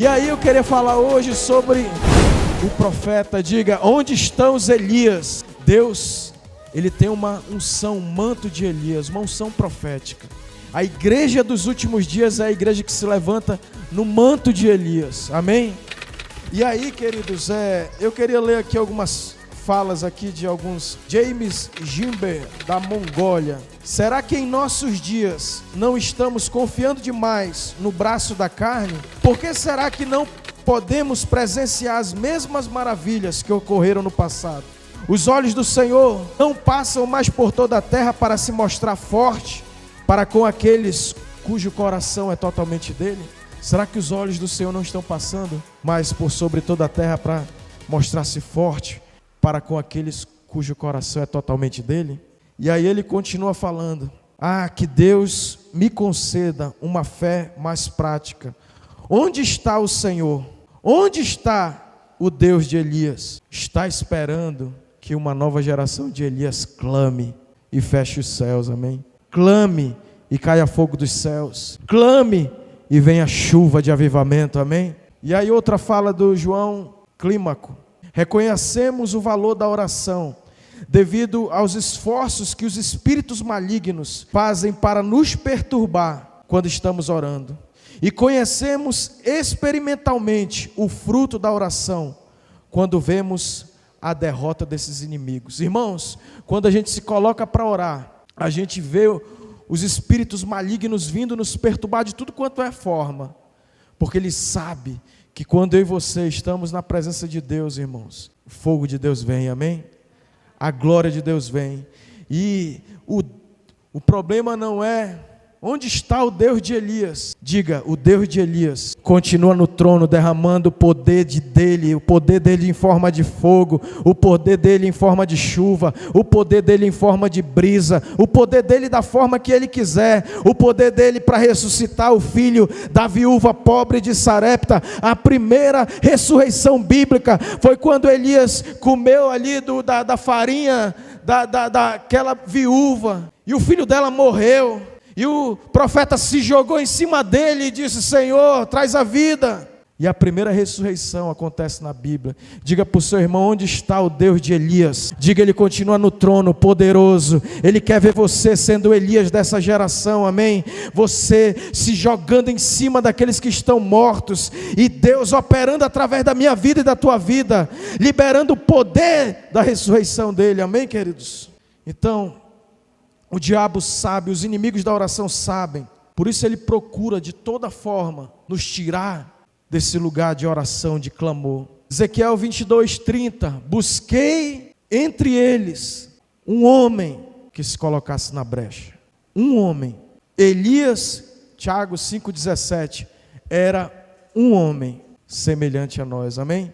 E aí eu queria falar hoje sobre o profeta. Diga, onde estão os Elias? Deus, ele tem uma unção, um manto de Elias, uma unção profética. A igreja dos últimos dias é a igreja que se levanta no manto de Elias, amém? E aí, queridos, eu queria ler aqui algumas falas aqui de alguns. James Jimber, da Mongólia. Será que em nossos dias não estamos confiando demais no braço da carne? Por que será que não podemos presenciar as mesmas maravilhas que ocorreram no passado? Os olhos do Senhor não passam mais por toda a terra para se mostrar forte para com aqueles cujo coração é totalmente dele? Será que os olhos do Senhor não estão passando mais por sobre toda a terra para mostrar-se forte para com aqueles cujo coração é totalmente dele? E aí ele continua falando: que Deus me conceda uma fé mais prática. Onde está o Senhor? Onde está o Deus de Elias? Está esperando que uma nova geração de Elias clame e feche os céus, amém? Clame e caia fogo dos céus. Clame e venha chuva de avivamento, amém? E aí outra fala do João Clímaco: reconhecemos o valor da oração, devido aos esforços que os espíritos malignos fazem para nos perturbar quando estamos orando. E conhecemos experimentalmente o fruto da oração, quando vemos a derrota desses inimigos. Irmãos, quando a gente se coloca para orar, a gente vê os espíritos malignos vindo nos perturbar de tudo quanto é forma, porque ele sabe que quando eu e você estamos na presença de Deus, irmãos, o fogo de Deus vem, amém? A glória de Deus vem. E o problema não é onde está o Deus de Elias. Diga, o Deus de Elias continua no trono, derramando o poder dele em forma de fogo, o poder dele em forma de chuva, o poder dele em forma de brisa, o poder dele da forma que ele quiser, o poder dele para ressuscitar o filho da viúva pobre de Sarepta. A primeira ressurreição bíblica foi quando Elias comeu ali da farinha daquela viúva, e o filho dela morreu. E o profeta se jogou em cima dele e disse: Senhor, traz a vida. E a primeira ressurreição acontece na Bíblia. Diga para o seu irmão: onde está o Deus de Elias? Diga, ele continua no trono, poderoso. Ele quer ver você sendo Elias dessa geração, amém? Você se jogando em cima daqueles que estão mortos, e Deus operando através da minha vida e da tua vida, liberando o poder da ressurreição dele, amém, queridos? Então, o diabo sabe, os inimigos da oração sabem, por isso ele procura de toda forma nos tirar desse lugar de oração, de clamor. Ezequiel 22:30, busquei entre eles um homem que se colocasse na brecha. Um homem. Elias, Tiago 5:17, era um homem semelhante a nós, amém?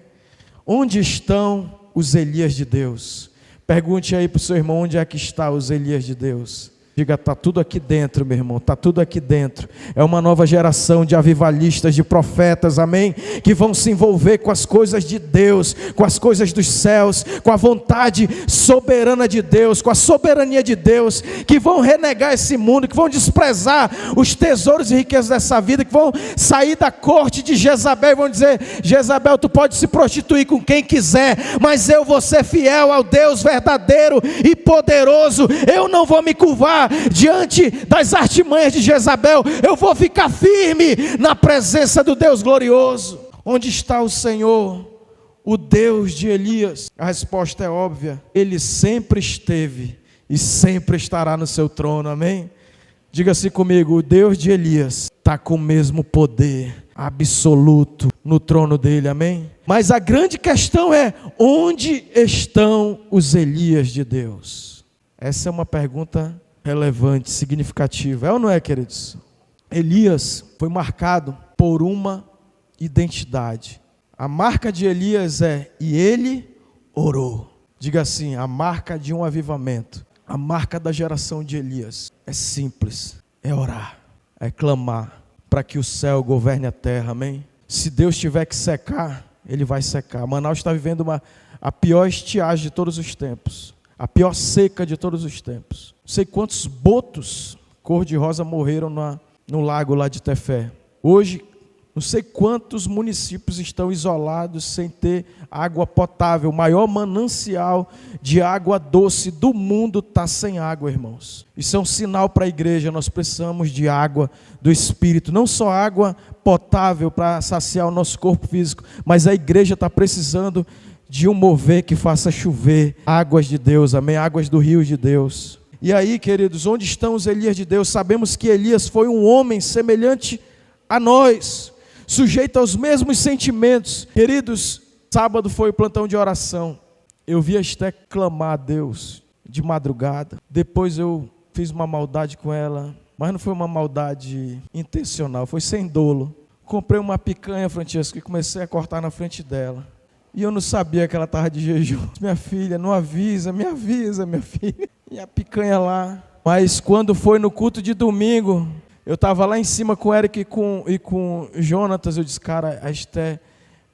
Onde estão os Elias de Deus? Pergunte aí para o seu irmão: onde é que está os Elias de Deus? Diga, está tudo aqui dentro, meu irmão, está tudo aqui dentro. É uma nova geração de avivalistas, de profetas, amém? Que vão se envolver com as coisas de Deus, com as coisas dos céus, com a vontade soberana de Deus, com a soberania de Deus, que vão renegar esse mundo, que vão desprezar os tesouros e riquezas dessa vida, que vão sair da corte de Jezabel e vão dizer: Jezabel, tu pode se prostituir com quem quiser, mas eu vou ser fiel ao Deus verdadeiro e poderoso. Eu não vou me curvar diante das artimanhas de Jezabel, eu vou ficar firme na presença do Deus glorioso. Onde está o Senhor, o Deus de Elias? A resposta é óbvia: ele sempre esteve e sempre estará no seu trono, amém? Diga assim comigo: o Deus de Elias está com o mesmo poder absoluto no trono dele, amém? Mas a grande questão é: onde estão os Elias de Deus? Essa é uma pergunta relevante, significativa, é ou não é, queridos? Elias foi marcado por uma identidade. A marca de Elias é: e ele orou. Diga assim: a marca de um avivamento, a marca da geração de Elias é simples, é orar, é clamar para que o céu governe a terra, amém? Se Deus tiver que secar, ele vai secar. Manaus está vivendo a pior estiagem de todos os tempos, a pior seca de todos os tempos. Não sei quantos botos cor-de-rosa morreram no lago lá de Tefé. Hoje Não sei quantos municípios estão isolados sem ter água potável. O maior manancial de água doce do mundo está sem água, irmãos. Isso é um sinal para a igreja. Nós precisamos de água do Espírito. Não só água potável para saciar o nosso corpo físico, mas a igreja está precisando de um mover que faça chover águas de Deus, amém? Águas do rio de Deus. E aí, queridos, onde estão os Elias de Deus? Sabemos que Elias foi um homem semelhante a nós, sujeito aos mesmos sentimentos. Queridos, sábado foi o plantão de oração. Eu vi a Esté clamar a Deus de madrugada. Depois eu fiz uma maldade com ela, mas não foi uma maldade intencional, foi sem dolo. Comprei uma picanha, Francesco, e comecei a cortar na frente dela. E eu não sabia que ela estava de jejum. Minha filha, não avisa, me avisa, minha filha. E a picanha lá. Mas quando foi no culto de domingo, eu estava lá em cima com o Eric e com o Jonatas. Eu disse, cara, a Esté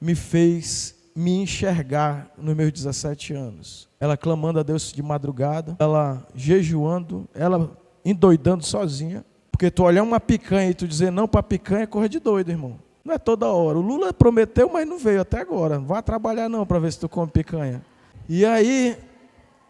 me fez me enxergar nos meus 17 anos. Ela clamando a Deus de madrugada, ela jejuando, ela endoidando sozinha. Porque tu olhar uma picanha e tu dizer não para a picanha é coisa de doido, irmão. Não é toda hora. O Lula prometeu, mas não veio até agora. Não vai trabalhar não para ver se tu come picanha. E aí,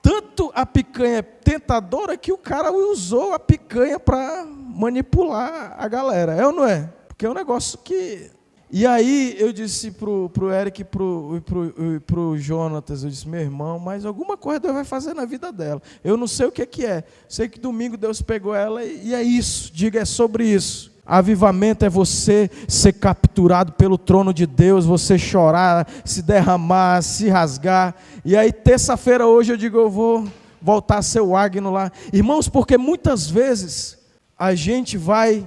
tanto a picanha é tentadora que o cara usou a picanha para manipular a galera. É ou não é? Porque é um negócio que... E aí eu disse pro Eric e pro Jonatas, eu disse, meu irmão, mas alguma coisa Deus vai fazer na vida dela. Eu não sei o que é. Sei que domingo Deus pegou ela e é isso. Diga, é sobre isso. Avivamento é você ser capturado pelo trono de Deus, você chorar, se derramar, se rasgar. E aí terça-feira hoje eu digo, eu vou voltar a ser o Agno lá. Irmãos, porque muitas vezes a gente vai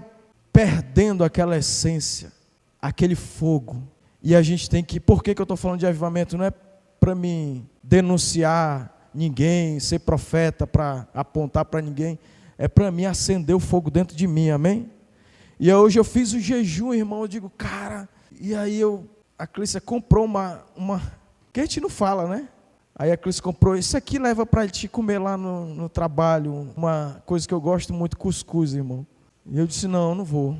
perdendo aquela essência, aquele fogo. E a gente tem que... Por que eu estou falando de avivamento? Não é para mim denunciar ninguém, ser profeta para apontar para ninguém. É para mim acender o fogo dentro de mim, amém? E hoje eu fiz o jejum, irmão, eu digo, cara... E aí a Clícia comprou uma... Que a gente não fala, né? Aí a Clícia comprou, isso aqui leva para te comer lá no trabalho. Uma coisa que eu gosto muito, cuscuz, irmão. E eu disse, não vou.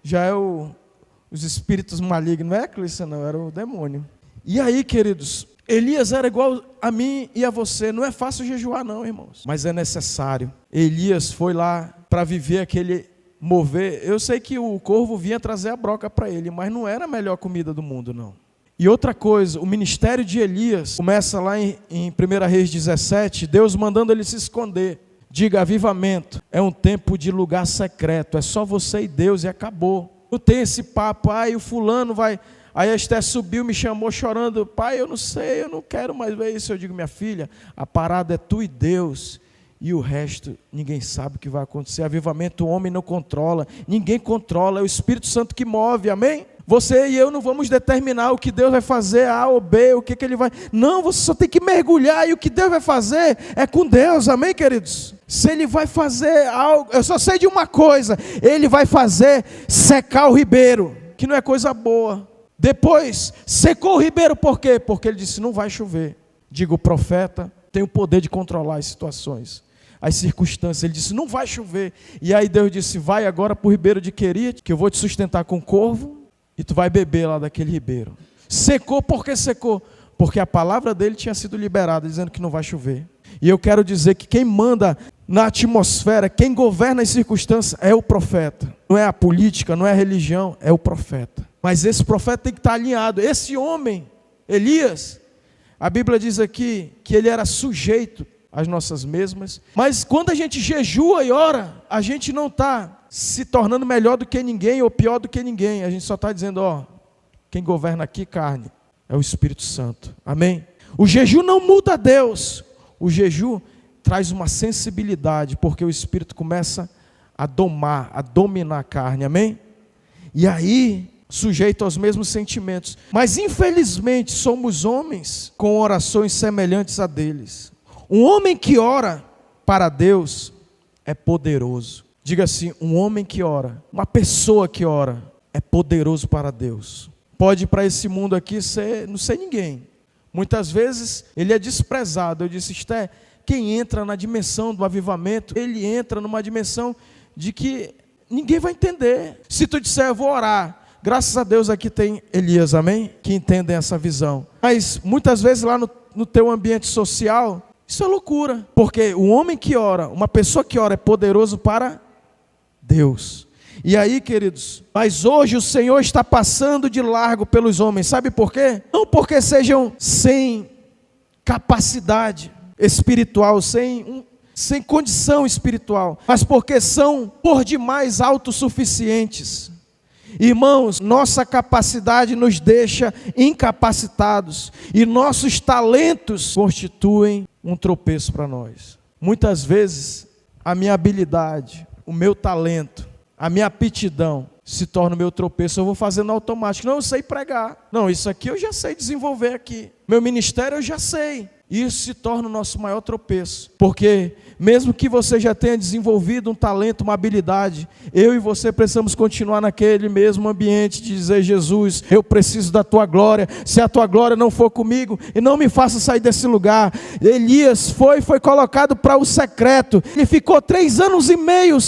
Já é os espíritos malignos, não é a Clícia não, era o demônio. E aí, queridos, Elias era igual a mim e a você. Não é fácil jejuar não, irmãos, mas é necessário. Elias foi lá para viver aquele mover. Eu sei que o corvo vinha trazer a broca para ele, mas não era a melhor comida do mundo, não. E outra coisa, o ministério de Elias começa lá em 1 Reis 17, Deus mandando ele se esconder. Diga, avivamento é um tempo de lugar secreto, é só você e Deus e acabou. Não tem esse papo, o fulano vai... Aí a Esté subiu, me chamou chorando, pai, eu não sei, eu não quero mais ver isso. Eu digo, minha filha, a parada é tu e Deus, e o resto ninguém sabe o que vai acontecer. Avivamento o homem não controla, ninguém controla, é o Espírito Santo que move, amém? Você e eu não vamos determinar o que Deus vai fazer, A ou B, o que ele vai... Não, você só tem que mergulhar, e o que Deus vai fazer é com Deus, amém, queridos? Se Ele vai fazer algo, eu só sei de uma coisa, Ele vai fazer secar o ribeiro, que não é coisa boa. Depois, secou o ribeiro, por quê? Porque Ele disse, não vai chover. Digo, o profeta tem o poder de controlar as situações, as circunstâncias. Ele disse, não vai chover. E aí Deus disse, vai agora para o ribeiro de Querite, que eu vou te sustentar com corvo, e tu vai beber lá daquele ribeiro. Secou, por que secou? Porque a palavra dele tinha sido liberada, dizendo que não vai chover. E eu quero dizer que quem manda na atmosfera, quem governa as circunstâncias é o profeta. Não é a política, não é a religião, é o profeta. Mas esse profeta tem que estar alinhado. Esse homem, Elias, a Bíblia diz aqui que ele era sujeito às nossas mesmas. Mas quando a gente jejua e ora, a gente não está se tornando melhor do que ninguém ou pior do que ninguém. A gente só está dizendo, quem governa aqui, carne, é o Espírito Santo. Amém? O jejum não muda Deus. O jejum traz uma sensibilidade, porque o Espírito começa a domar, a dominar a carne. Amém? E aí, sujeito aos mesmos sentimentos. Mas infelizmente somos homens com orações semelhantes a deles. Um homem que ora para Deus é poderoso. Diga assim, um homem que ora, uma pessoa que ora, é poderoso para Deus. Pode ir para esse mundo aqui não ser ninguém. Muitas vezes ele é desprezado. Eu disse, Esté, quem entra na dimensão do avivamento, ele entra numa dimensão de que ninguém vai entender. Se tu disser, eu vou orar, Graças a Deus aqui tem Elias, amém? Que entendem essa visão. Mas muitas vezes lá no teu ambiente social, isso é loucura. Porque o homem que ora, uma pessoa que ora é poderoso para Deus. E aí, queridos, mas hoje o Senhor está passando de largo pelos homens. Sabe por quê? Não porque sejam sem capacidade espiritual, sem condição espiritual, mas porque são por demais autossuficientes. Irmãos, nossa capacidade nos deixa incapacitados e nossos talentos constituem um tropeço para nós. Muitas vezes a minha habilidade, o meu talento, a minha aptidão se torna o meu tropeço. Eu vou fazendo automático. Não, eu sei pregar. Não, isso aqui eu já sei desenvolver aqui. Meu ministério eu já sei. Isso se torna o nosso maior tropeço. Porque mesmo que você já tenha desenvolvido um talento, uma habilidade, eu e você precisamos continuar naquele mesmo ambiente de dizer: Jesus, eu preciso da tua glória. Se a tua glória não for comigo, e não me faça sair desse lugar. Elias foi colocado para o secreto. Ele ficou 3 anos e meio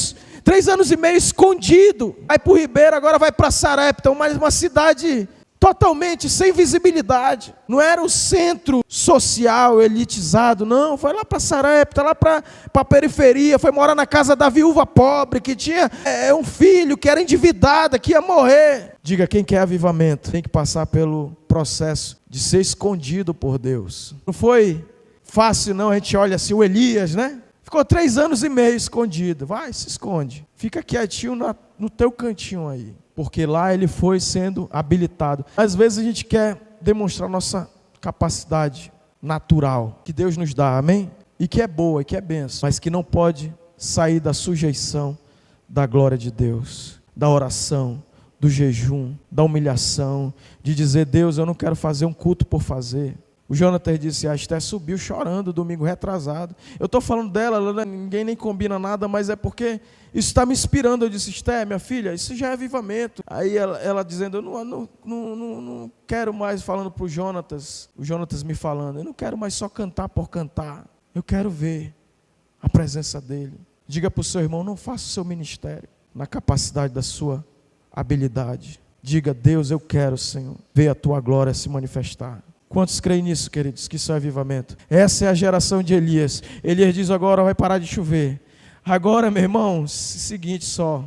escondido. Vai para o Ribeiro, agora vai para Sarepta, uma cidade totalmente sem visibilidade. Não era o centro social elitizado, não. Foi lá para Sarepta, lá para a periferia. Foi morar na casa da viúva pobre, que tinha um filho, que era endividada, que ia morrer. Diga, quem quer avivamento tem que passar pelo processo de ser escondido por Deus. Não foi fácil, não. A gente olha assim, o Elias, né? Ficou 3 anos e meio escondido. Vai, se esconde. Fica quietinho no teu cantinho aí. Porque lá ele foi sendo habilitado. Às vezes a gente quer demonstrar nossa capacidade natural, que Deus nos dá, amém? E que é boa, e que é bênção, mas que não pode sair da sujeição da glória de Deus, da oração, do jejum, da humilhação, de dizer: Deus, eu não quero fazer um culto por fazer. O Jonathan disse: a Esté subiu chorando domingo retrasado. Eu estou falando dela, ninguém nem combina nada, mas é porque isso está me inspirando. Eu disse: Esté, minha filha, isso já é avivamento. Aí ela dizendo: eu não quero mais, falando para o Jonatas me falando, eu não quero mais só cantar por cantar. Eu quero ver a presença dele. Diga para o seu irmão: não faça o seu ministério na capacidade da sua habilidade. Diga: Deus, eu quero, Senhor, ver a tua glória se manifestar. Quantos creem nisso, queridos, que isso é avivamento? Essa é a geração de Elias. Elias diz: agora vai parar de chover. Agora, meu irmão, seguinte só.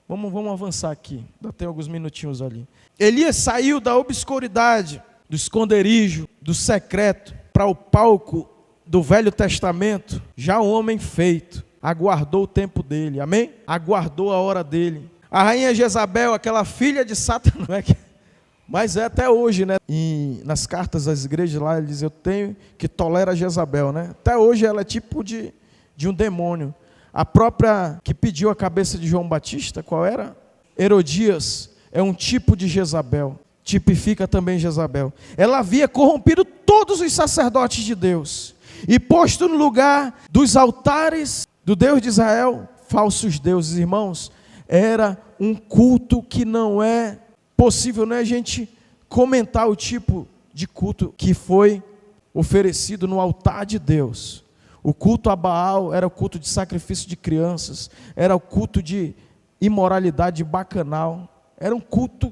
Vamos avançar aqui. Ainda tem alguns minutinhos ali. Elias saiu da obscuridade, do esconderijo, do secreto, para o palco do Velho Testamento. Já um homem feito. Aguardou o tempo dele, amém? Aguardou a hora dele. A rainha Jezabel, aquela filha de Satanás, mas é até hoje, né? E nas cartas das igrejas lá, ele diz: eu tenho que tolera Jezabel, né? Até hoje ela é tipo de um demônio. A própria que pediu a cabeça de João Batista, qual era? Herodias, é um tipo de Jezabel. Tipifica também Jezabel. Ela havia corrompido todos os sacerdotes de Deus e posto no lugar dos altares do Deus de Israel falsos deuses. Irmãos, era um culto que não é possível, né, a gente comentar o tipo de culto que foi oferecido no altar de Deus. O culto a Baal era o culto de sacrifício de crianças, era o culto de imoralidade bacanal, era um culto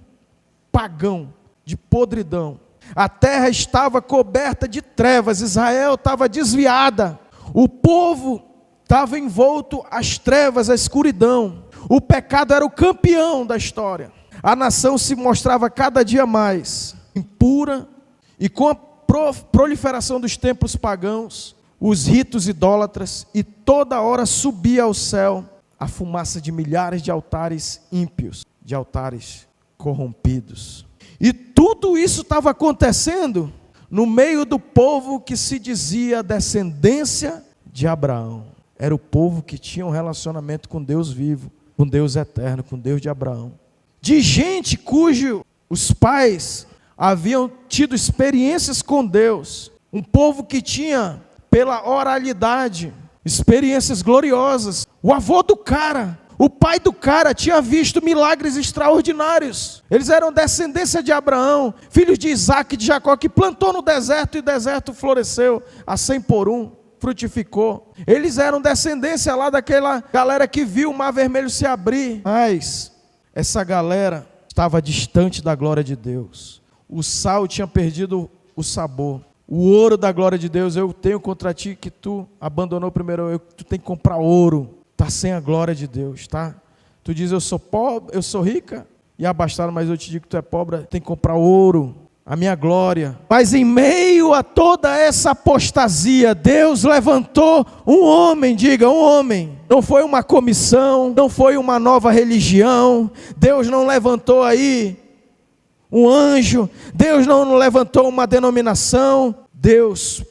pagão, de podridão. A terra estava coberta de trevas, Israel estava desviada, o povo estava envolto às trevas, à escuridão. O pecado era o campeão da história. A nação se mostrava cada dia mais impura, e com a proliferação dos templos pagãos, os ritos idólatras, e toda hora subia ao céu a fumaça de milhares de altares ímpios, de altares corrompidos. E tudo isso estava acontecendo no meio do povo que se dizia descendência de Abraão. Era o povo que tinha um relacionamento com Deus vivo, com Deus eterno, com Deus de Abraão. De gente os pais haviam tido experiências com Deus. Um povo que tinha, pela oralidade, experiências gloriosas. O avô do cara, o pai do cara tinha visto milagres extraordinários. Eles eram descendência de Abraão, filhos de Isaac e de Jacó, que plantou no deserto e o deserto floresceu a 100 por 1. Frutificou. Eles eram descendência lá daquela galera que viu o mar vermelho se abrir. Mas essa galera estava distante da glória de Deus. O sal tinha perdido o sabor. O ouro da glória de Deus, eu tenho contra ti que tu abandonou primeiro, tu tem que comprar ouro. Está sem a glória de Deus, tá? Tu diz, eu sou pobre, eu sou rica e abastado, mas eu te digo que tu é pobre, tem que comprar ouro, a minha glória. Mas em meio a toda essa apostasia, Deus levantou um homem, diga, um homem. Não foi uma comissão, não foi uma nova religião. Deus não levantou aí um anjo. Deus não levantou uma denominação. Deus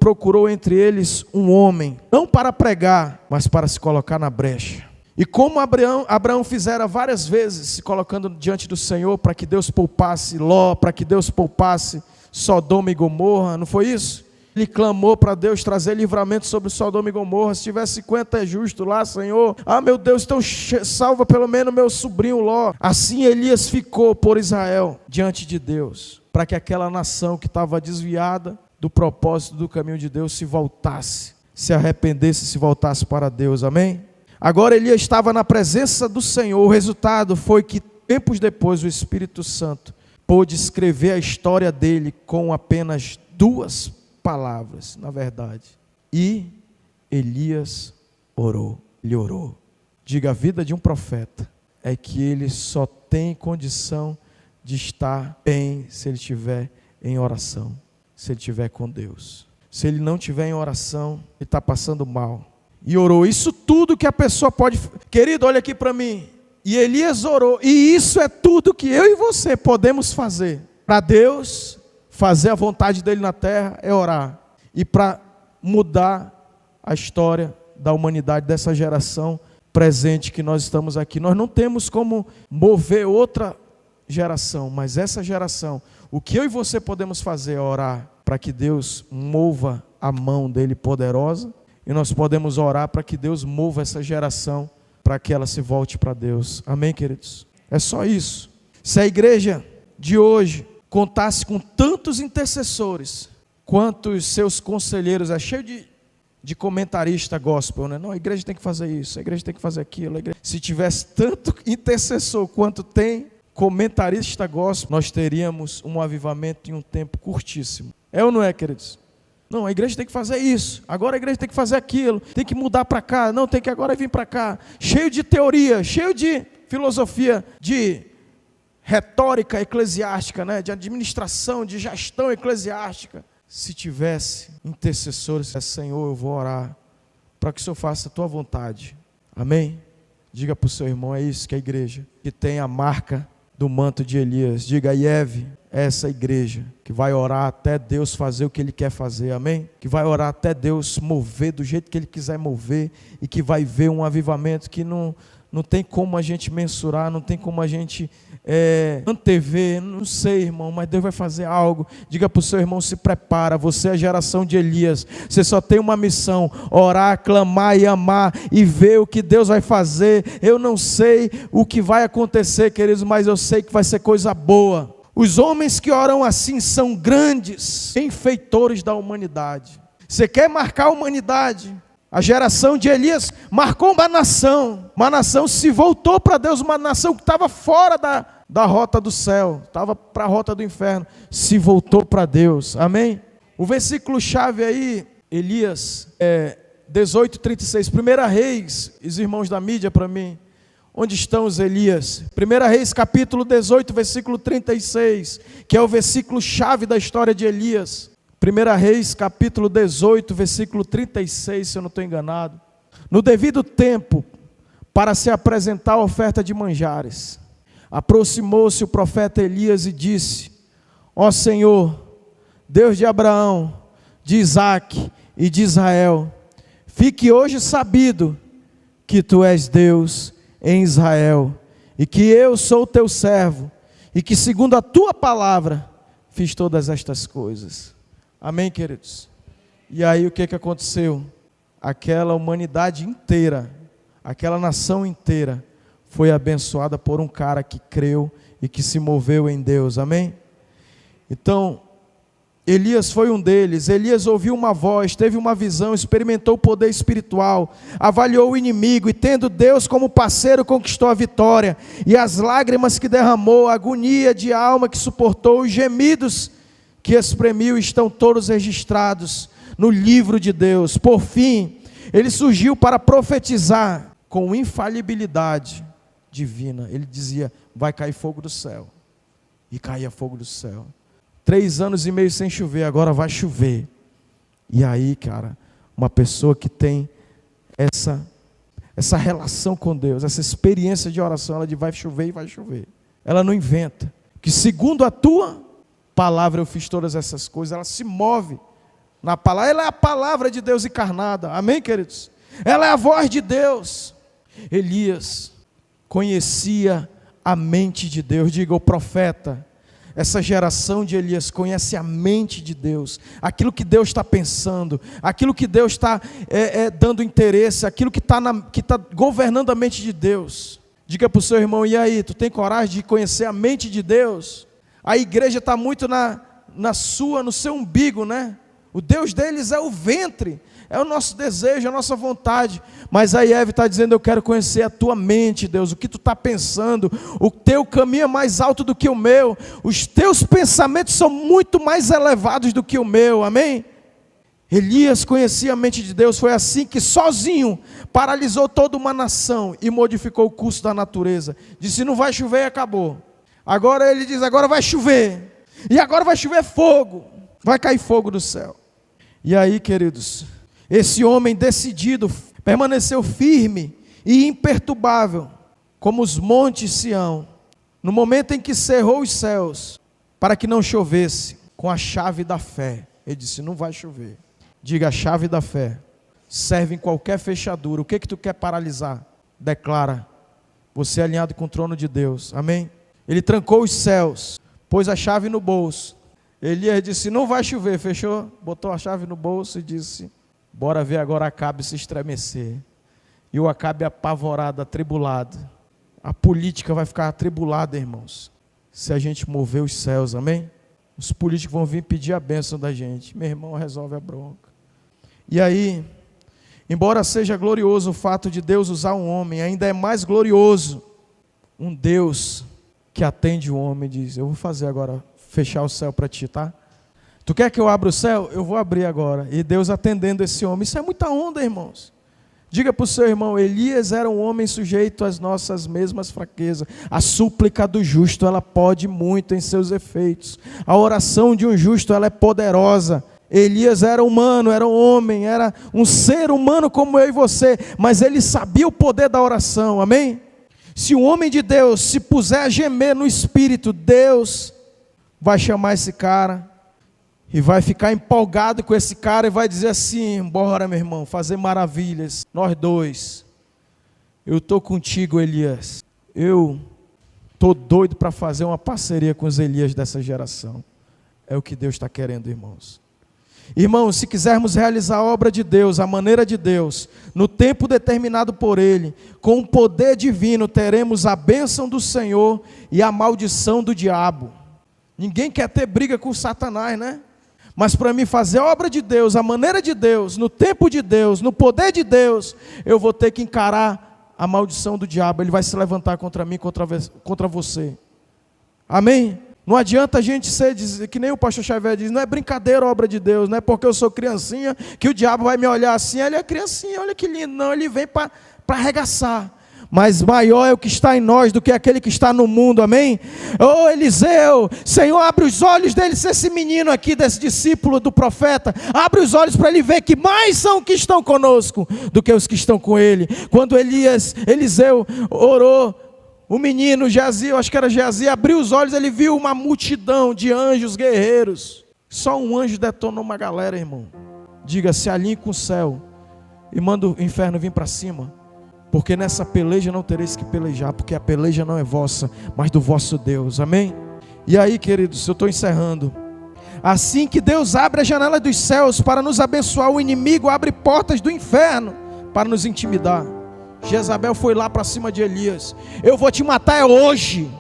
procurou entre eles um homem, não para pregar, mas para se colocar na brecha. E como Abraão fizera várias vezes, se colocando diante do Senhor, para que Deus poupasse Ló, para que Deus poupasse Sodoma e Gomorra, não foi isso? Ele clamou para Deus trazer livramento sobre Sodoma e Gomorra. Se tiver 50 justos lá, Senhor, meu Deus, então salva pelo menos meu sobrinho Ló. Assim Elias ficou por Israel diante de Deus, para que aquela nação que estava desviada do propósito do caminho de Deus se voltasse, se arrependesse, se voltasse para Deus, amém? Agora Elias estava na presença do Senhor. O resultado foi que tempos depois o Espírito Santo pôde escrever a história dele com apenas 2 palavras, na verdade. E Elias orou. Ele orou. Diga, a vida de um profeta é que ele só tem condição de estar bem se ele estiver em oração, se ele estiver com Deus. Se ele não estiver em oração, ele está passando mal. E orou. Isso tudo que a pessoa pode... Querido, olha aqui para mim. E Elias orou. E isso é tudo que eu e você podemos fazer. Para Deus fazer a vontade dele na terra é orar. E para mudar a história da humanidade, dessa geração presente que nós estamos aqui. Nós não temos como mover outra geração, mas essa geração, o que eu e você podemos fazer é orar para que Deus mova a mão dele poderosa. E nós podemos orar para que Deus mova essa geração, para que ela se volte para Deus. Amém, queridos? É só isso. Se a igreja de hoje contasse com tantos intercessores, quanto os seus conselheiros, é cheio de comentarista gospel, né? Não, a igreja tem que fazer isso, a igreja tem que fazer aquilo. Se tivesse tanto intercessor quanto tem comentarista gospel, nós teríamos um avivamento em um tempo curtíssimo. É ou não é, queridos? Não, a igreja tem que fazer isso, agora a igreja tem que fazer aquilo, tem que mudar para cá, não, tem que agora vir para cá. Cheio de teoria, cheio de filosofia, de retórica eclesiástica, né? De administração, de gestão eclesiástica. Se tivesse intercessores, Senhor, eu vou orar para que o Senhor faça a tua vontade. Amém? Diga para o seu irmão, é isso que a igreja que tem a marca do manto de Elias. Diga, Ieve, essa igreja que vai orar até Deus fazer o que Ele quer fazer, amém? Que vai orar até Deus mover do jeito que Ele quiser mover, e que vai ver um avivamento que não tem como a gente mensurar, não tem como a gente antever, não sei, irmão, mas Deus vai fazer algo. Diga para o seu irmão, se prepara, você é a geração de Elias, você só tem uma missão, orar, clamar e amar, e ver o que Deus vai fazer. Eu não sei o que vai acontecer, queridos, mas eu sei que vai ser coisa boa. Os homens que oram assim são grandes benfeitores da humanidade. Você quer marcar a humanidade? A geração de Elias marcou uma nação se voltou para Deus, uma nação que estava fora da rota do céu, estava para a rota do inferno, se voltou para Deus, amém? O versículo chave aí, Elias, 18:36, 1 Reis, os irmãos da mídia para mim, onde estão os Elias? 1 Reis capítulo 18, versículo 36, que é o versículo chave da história de Elias. 1 Reis, capítulo 18, versículo 36, se eu não estou enganado. No devido tempo, para se apresentar a oferta de manjares, aproximou-se o profeta Elias e disse: Ó Senhor, Deus de Abraão, de Isaque e de Israel, fique hoje sabido que Tu és Deus em Israel, e que eu sou teu servo, e que segundo a Tua palavra, fiz todas estas coisas. Amém, queridos? E aí o que aconteceu? Aquela humanidade inteira, aquela nação inteira foi abençoada por um cara que creu e que se moveu em Deus, amém? Então, Elias foi um deles. Elias ouviu uma voz, teve uma visão, experimentou o poder espiritual, avaliou o inimigo e, tendo Deus como parceiro, conquistou a vitória. E as lágrimas que derramou, a agonia de alma que suportou, os gemidos que exprimiu, estão todos registrados no livro de Deus. Por fim, ele surgiu para profetizar com infalibilidade divina. Ele dizia: vai cair fogo do céu. E caía fogo do céu. 3 anos e meio sem chover, agora vai chover. E aí, cara, uma pessoa que tem essa relação com Deus, essa experiência de oração, ela diz: vai chover e vai chover. Ela não inventa. Que segundo a tua palavra eu fiz todas essas coisas. Ela se move na palavra. Ela é a palavra de Deus encarnada. Amém, queridos? Ela é a voz de Deus. Elias conhecia a mente de Deus. Diga: o profeta. Essa geração de Elias conhece a mente de Deus, aquilo que Deus está pensando, aquilo que Deus está dando interesse, aquilo que está governando a mente de Deus. Diga para o seu irmão: e aí, tu tem coragem de conhecer a mente de Deus? A igreja está muito no seu umbigo, né? O Deus deles é o ventre, é o nosso desejo, a nossa vontade. Mas aí Eve está dizendo: eu quero conhecer a tua mente, Deus, o que tu está pensando. O teu caminho é mais alto do que o meu, os teus pensamentos são muito mais elevados do que o meu, amém? Elias conhecia a mente de Deus. Foi assim que sozinho paralisou toda uma nação e modificou o curso da natureza. Disse: não vai chover, e acabou. Agora ele diz: agora vai chover, e agora vai chover fogo, vai cair fogo do céu. E aí, queridos, esse homem decidido permaneceu firme e imperturbável, como os montes Sião, no momento em que cerrou os céus, para que não chovesse, com a chave da fé. Ele disse: não vai chover. Diga: a chave da fé serve em qualquer fechadura. O que tu quer paralisar? Declara: você é alinhado com o trono de Deus, amém? Ele trancou os céus, pôs a chave no bolso. Elias disse: não vai chover, fechou? Botou a chave no bolso e disse: bora ver agora Acabe se estremecer. E o Acabe apavorado, atribulado. A política vai ficar atribulada, irmãos, se a gente mover os céus, amém? Os políticos vão vir pedir a bênção da gente. Meu irmão, resolve a bronca. E aí, embora seja glorioso o fato de Deus usar um homem, ainda é mais glorioso um Deus que atende o homem e diz: eu vou fazer agora, fechar o céu para ti, tá? Tu quer que eu abra o céu? Eu vou abrir agora. E Deus atendendo esse homem. Isso é muita onda, irmãos. Diga para o seu irmão: Elias era um homem sujeito às nossas mesmas fraquezas. A súplica do justo, ela pode muito em seus efeitos. A oração de um justo, ela é poderosa. Elias era humano, era um homem, era um ser humano como eu e você, mas ele sabia o poder da oração, amém? Se um homem de Deus se puser a gemer no espírito, Deus vai chamar esse cara e vai ficar empolgado com esse cara e vai dizer assim: bora, meu irmão, fazer maravilhas, nós dois. Eu estou contigo, Elias. Eu estou doido para fazer uma parceria com os Elias dessa geração. É o que Deus está querendo, irmãos. Irmãos, se quisermos realizar a obra de Deus, a maneira de Deus, no tempo determinado por Ele, com o poder divino, teremos a bênção do Senhor e a maldição do diabo. Ninguém quer ter briga com Satanás, né? Mas para mim fazer a obra de Deus, a maneira de Deus, no tempo de Deus, no poder de Deus, eu vou ter que encarar a maldição do diabo. Ele vai se levantar contra mim, contra você. Amém? Não adianta a gente ser, que nem o pastor Xavier diz, não é brincadeira a obra de Deus, não é porque eu sou criancinha que o diabo vai me olhar assim: ele é criancinha, olha que lindo. Não, ele vem para arregaçar. Mas maior é o que está em nós do que aquele que está no mundo, amém? Ô Eliseu, Senhor, abre os olhos dele, esse menino aqui, desse discípulo do profeta, abre os olhos para ele ver que mais são os que estão conosco do que os que estão com ele. Quando Eliseu orou, o menino Geazi, eu acho que era Geazi, abriu os olhos, ele viu uma multidão de anjos guerreiros. Só um anjo detonou uma galera, irmão. Diga: se alinhe com o céu e manda o inferno vir para cima. Porque nessa peleja não tereis que pelejar, porque a peleja não é vossa, mas do vosso Deus, amém? E aí, queridos, eu estou encerrando. Assim que Deus abre a janela dos céus para nos abençoar, o inimigo abre portas do inferno para nos intimidar. Jezabel foi lá para cima de Elias: eu vou te matar hoje.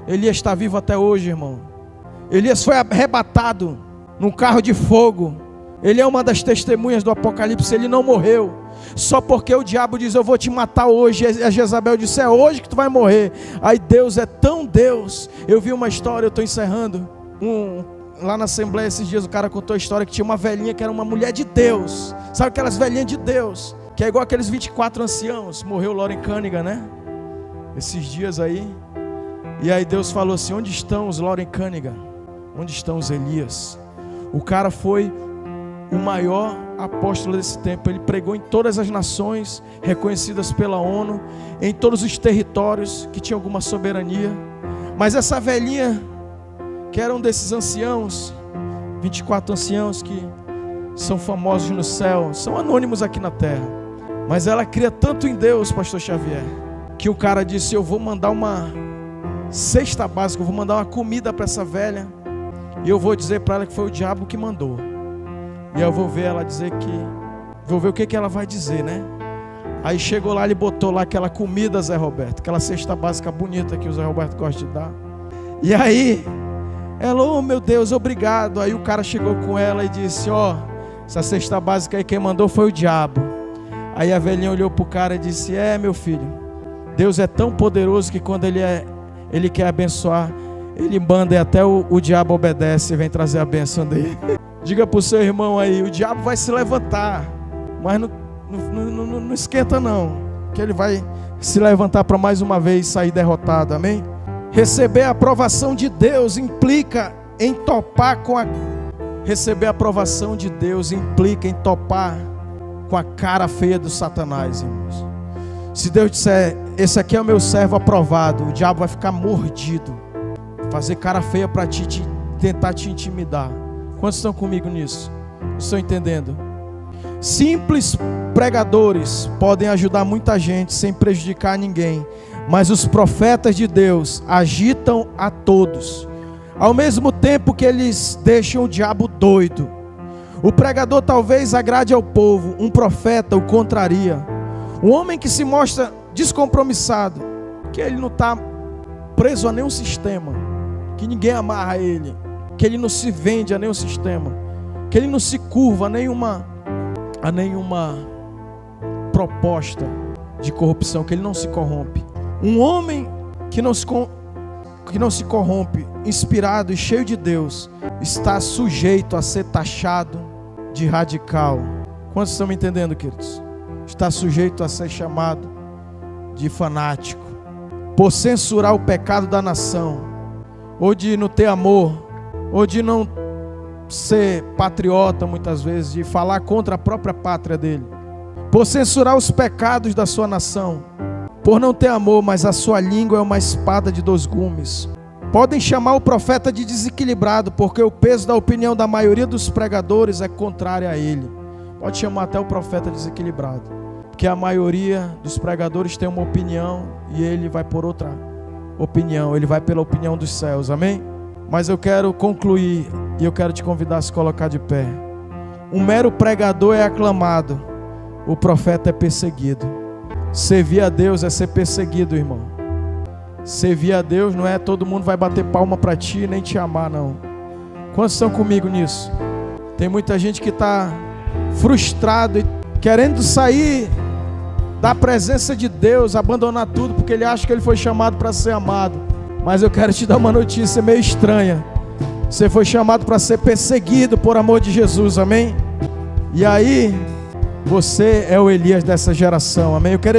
Elias está vivo até hoje, irmão. Elias foi arrebatado num carro de fogo. Ele é uma das testemunhas do Apocalipse, ele não morreu. Só porque o diabo diz, eu vou te matar hoje. E a Jezabel disse, é hoje que tu vai morrer. Aí Deus é tão Deus. Eu vi uma história, eu estou encerrando. Lá na Assembleia esses dias o cara contou a história que tinha uma velhinha que era uma mulher de Deus. Sabe aquelas velhinhas de Deus? Que é igual aqueles 24 anciãos. Morreu Loren Cunningham, né? Esses dias aí. E aí Deus falou assim, onde estão os Loren Cunningham? Onde estão os Elias? O cara foi o maior apóstolo desse tempo. Ele pregou em todas as nações reconhecidas pela ONU, em todos os territórios que tinham alguma soberania. Mas essa velhinha, que era um desses anciãos, 24 anciãos que são famosos no céu, são anônimos aqui na terra, mas ela cria tanto em Deus, pastor Xavier, que o cara disse, eu vou mandar uma cesta básica, eu vou mandar uma comida para essa velha, e eu vou dizer para ela que foi o diabo que mandou. E eu vou ver ela dizer que... Vou ver o que ela vai dizer, né? Aí chegou lá, ele botou lá aquela comida, Zé Roberto, aquela cesta básica bonita que o Zé Roberto gosta de dar. E aí, ela, oh meu Deus, obrigado. Aí o cara chegou com ela e disse, ó, essa cesta básica aí quem mandou foi o diabo. Aí a velhinha olhou pro cara e disse, é meu filho, Deus é tão poderoso que quando Ele quer abençoar, Ele manda e até o diabo obedece e vem trazer a bênção dele. Diga para o seu irmão aí, o diabo vai se levantar, mas não esquenta não, que ele vai se levantar para mais uma vez sair derrotado, amém? Receber a aprovação de Deus implica em topar com a... Receber a aprovação de Deus implica em topar com a cara feia do Satanás, irmãos. Se Deus disser, esse aqui é o meu servo aprovado, o diabo vai ficar mordido, fazer cara feia para ti, tentar te intimidar. Quantos estão comigo nisso? Estão entendendo? Simples pregadores podem ajudar muita gente sem prejudicar ninguém, mas os profetas de Deus agitam a todos, ao mesmo tempo que eles deixam o diabo doido. O pregador talvez agrade ao povo, um profeta o contraria. Um homem que se mostra descompromissado, que ele não está preso a nenhum sistema, que ninguém amarra ele, que ele não se vende a nenhum sistema, que ele não se curva a nenhuma proposta de corrupção, que ele não se corrompe. Um homem que não se corrompe, inspirado e cheio de Deus, está sujeito a ser taxado de radical. Quantos estão me entendendo, queridos? Está sujeito a ser chamado de fanático, por censurar o pecado da nação, ou de não ter amor, ou de não ser patriota muitas vezes, de falar contra a própria pátria dele, por censurar os pecados da sua nação, por não ter amor, mas a sua língua é uma espada de 2 gumes. Podem chamar o profeta de desequilibrado, porque o peso da opinião da maioria dos pregadores é contrária a ele. Pode chamar até o profeta desequilibrado, porque a maioria dos pregadores tem uma opinião e ele vai por outra opinião, ele vai pela opinião dos céus, amém? Mas eu quero concluir e eu quero te convidar a se colocar de pé. Um mero pregador é aclamado, o profeta é perseguido. Servir a Deus é ser perseguido, irmão. Servir a Deus não é todo mundo vai bater palma para ti nem te amar, não. Quantos estão comigo nisso? Tem muita gente que está frustrado e querendo sair da presença de Deus, abandonar tudo porque ele acha que ele foi chamado para ser amado. Mas eu quero te dar uma notícia meio estranha. Você foi chamado para ser perseguido por amor de Jesus, amém? E aí, você é o Elias dessa geração, amém? Eu quero te